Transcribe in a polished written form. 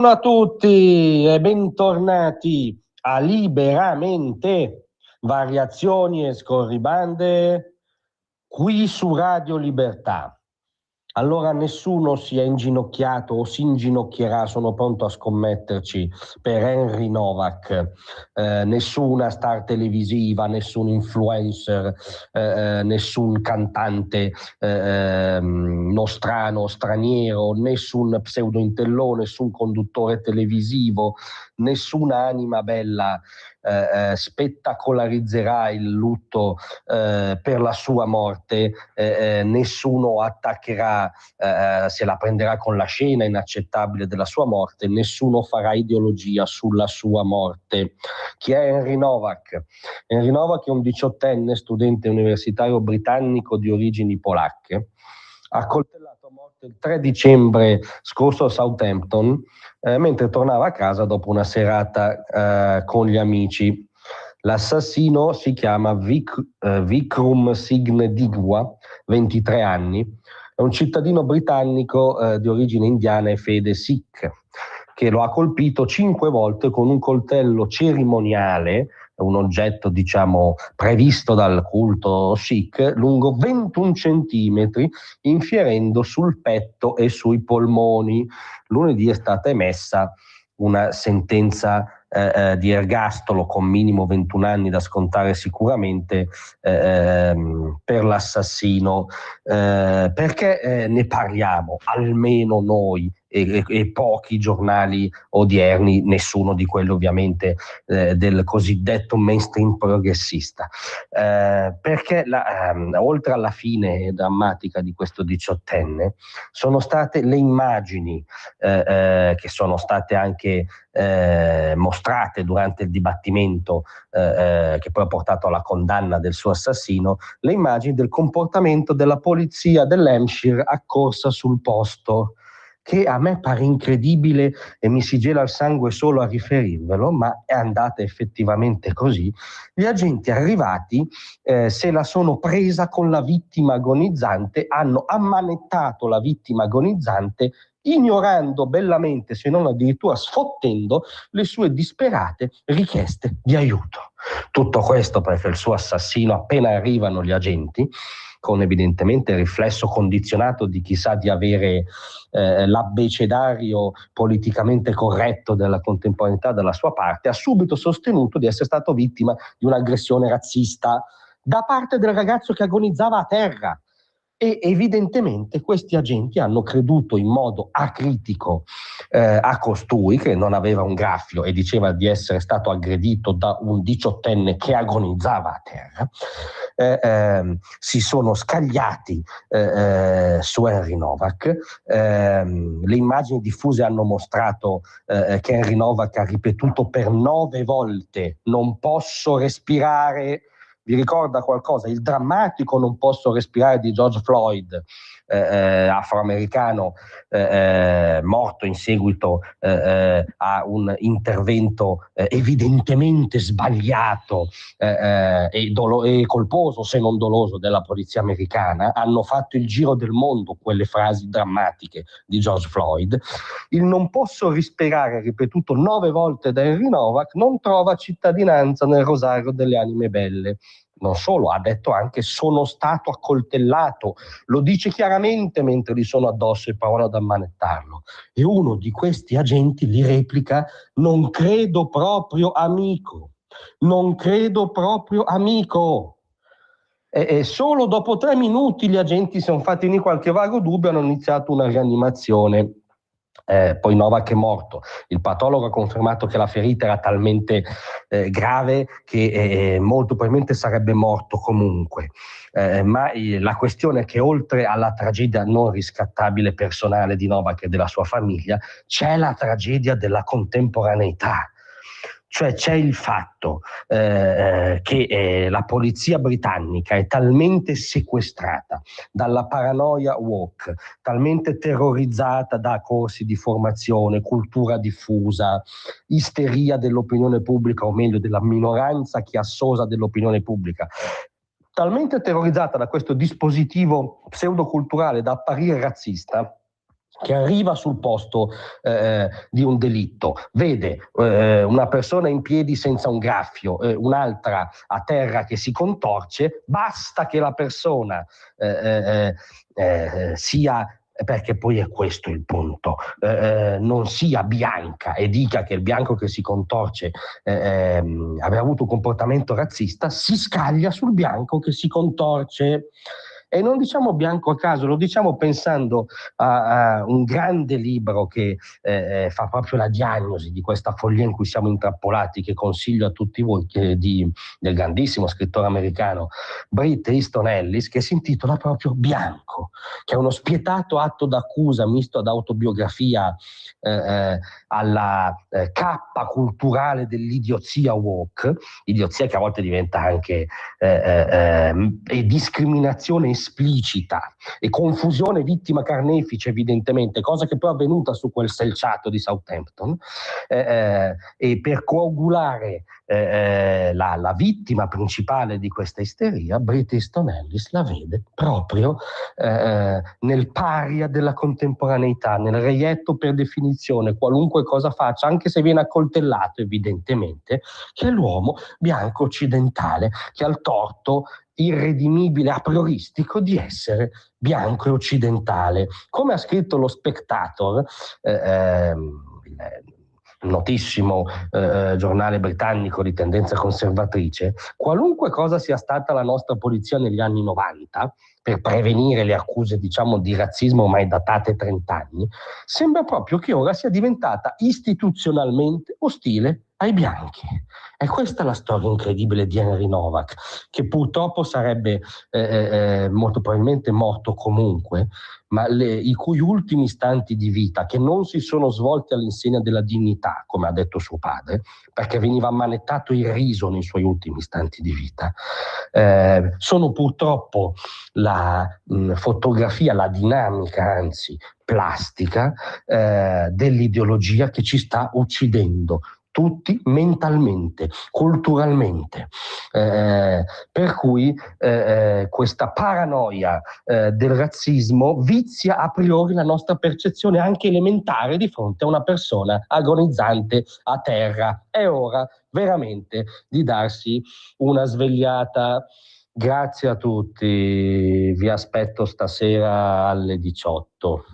Buongiorno a tutti e bentornati a Liberamente, variazioni e scorribande qui su Radio Libertà. Allora nessuno si è inginocchiato o si inginocchierà, sono pronto a scommetterci, per Henry Novak. Nessuna star televisiva, nessun influencer, nessun cantante nostrano, straniero, nessun pseudointellone, nessun conduttore televisivo, nessuna anima bella spettacolarizzerà il lutto per la sua morte, nessuno attaccherà, se la prenderà con la scena inaccettabile della sua morte, nessuno farà ideologia sulla sua morte. Chi è Henry Novak? Henry Novak è un 18enne studente universitario britannico di origini polacche, accoltellato a morte il 3 dicembre scorso a Southampton, mentre tornava a casa dopo una serata con gli amici. L'assassino si chiama Vikram Singh Digwa, 23 anni, è un cittadino britannico di origine indiana e fede Sikh, che lo ha colpito 5 volte con un coltello cerimoniale, un oggetto diciamo previsto dal culto Sikh, lungo 21 centimetri, infierendo sul petto e sui polmoni. Lunedì è stata emessa una sentenza di ergastolo con minimo 21 anni da scontare sicuramente per l'assassino. Perché ne parliamo? Almeno noi e pochi giornali odierni, nessuno di quelli ovviamente del cosiddetto mainstream progressista. Perché oltre alla fine drammatica di questo 18enne sono state le immagini che sono state anche mostrate durante il dibattimento che poi ha portato alla condanna del suo assassino, le immagini del comportamento della polizia dell'Hampshire accorsa sul posto, che a me pare incredibile e mi si gela il sangue solo a riferirvelo, ma è andata effettivamente così. Gli agenti arrivati se la sono presa con la vittima agonizzante, hanno ammanettato la vittima agonizzante, ignorando bellamente, se non addirittura sfottendo, le sue disperate richieste di aiuto. Tutto questo perché il suo assassino, appena arrivano gli agenti, con evidentemente il riflesso condizionato di chi sa di avere l'abbecedario politicamente corretto della contemporaneità dalla sua parte, ha subito sostenuto di essere stato vittima di un'aggressione razzista da parte del ragazzo che agonizzava a terra. E evidentemente questi agenti hanno creduto in modo acritico a costui, che non aveva un graffio e diceva di essere stato aggredito da un 18enne che agonizzava a terra. Si sono scagliati su Henry Novak. Le immagini diffuse hanno mostrato che Henry Novak ha ripetuto per 9 volte: non posso respirare. Vi ricorda qualcosa? Il drammatico "non posso respirare" di George Floyd, afroamericano, morto in seguito a un intervento evidentemente sbagliato e colposo, se non doloso, della polizia americana. Hanno fatto il giro del mondo quelle frasi drammatiche di George Floyd. Il "non posso respirare", ripetuto 9 volte da Henry Novak, non trova cittadinanza nel rosario delle anime belle. Non solo, ha detto anche "sono stato accoltellato", lo dice chiaramente mentre gli sono addosso e provano ad ammanettarlo. E uno di questi agenti gli replica: "Non credo proprio, amico, non credo proprio, amico". E solo dopo 3 minuti gli agenti si sono fatti venire qualche vago dubbio e hanno iniziato una rianimazione. Poi Novak è morto. Il patologo ha confermato che la ferita era talmente grave che molto probabilmente sarebbe morto comunque. Ma la questione è che oltre alla tragedia non riscattabile personale di Novak e della sua famiglia, c'è la tragedia della contemporaneità. Cioè c'è il fatto che la polizia britannica è talmente sequestrata dalla paranoia woke, talmente terrorizzata da corsi di formazione, cultura diffusa, isteria dell'opinione pubblica, o meglio della minoranza chiassosa dell'opinione pubblica, talmente terrorizzata da questo dispositivo pseudoculturale da apparire razzista, che arriva sul posto di un delitto, vede una persona in piedi senza un graffio, un'altra a terra che si contorce, basta che la persona sia, perché poi è questo il punto, non sia bianca e dica che il bianco che si contorce aveva avuto un comportamento razzista, si scaglia sul bianco che si contorce. E non diciamo bianco a caso, lo diciamo pensando a un grande libro che fa proprio la diagnosi di questa follia in cui siamo intrappolati, che consiglio a tutti voi, del grandissimo scrittore americano Bret Easton Ellis, che si intitola proprio Bianco, che è uno spietato atto d'accusa misto ad autobiografia alla cappa culturale dell'idiozia woke, idiozia che a volte diventa anche discriminazione esplicita e confusione vittima-carnefice, evidentemente, cosa che poi è avvenuta su quel selciato di Southampton, e per coagulare la vittima principale di questa isteria, Bret Easton Ellis la vede proprio nel paria della contemporaneità, nel reietto per definizione, qualunque cosa faccia, anche se viene accoltellato evidentemente, che è l'uomo bianco occidentale, che ha il torto irredimibile a prioristico di essere bianco e occidentale. Come ha scritto lo Spectator, notissimo giornale britannico di tendenza conservatrice, qualunque cosa sia stata la nostra polizia negli anni 90 per prevenire le accuse, diciamo, di razzismo ormai datate 30 anni, sembra proprio che ora sia diventata istituzionalmente ostile ai bianchi. E questa è la storia incredibile di Henry Novak, che purtroppo sarebbe molto probabilmente morto comunque, ma i cui ultimi istanti di vita, che non si sono svolti all'insegna della dignità, come ha detto suo padre, perché veniva ammanettato il riso nei suoi ultimi istanti di vita, sono purtroppo la fotografia, la dinamica, anzi plastica, dell'ideologia che ci sta uccidendo tutti mentalmente, culturalmente, per cui questa paranoia del razzismo vizia a priori la nostra percezione anche elementare di fronte a una persona agonizzante a terra. È ora veramente di darsi una svegliata. Grazie a tutti, vi aspetto stasera alle 18.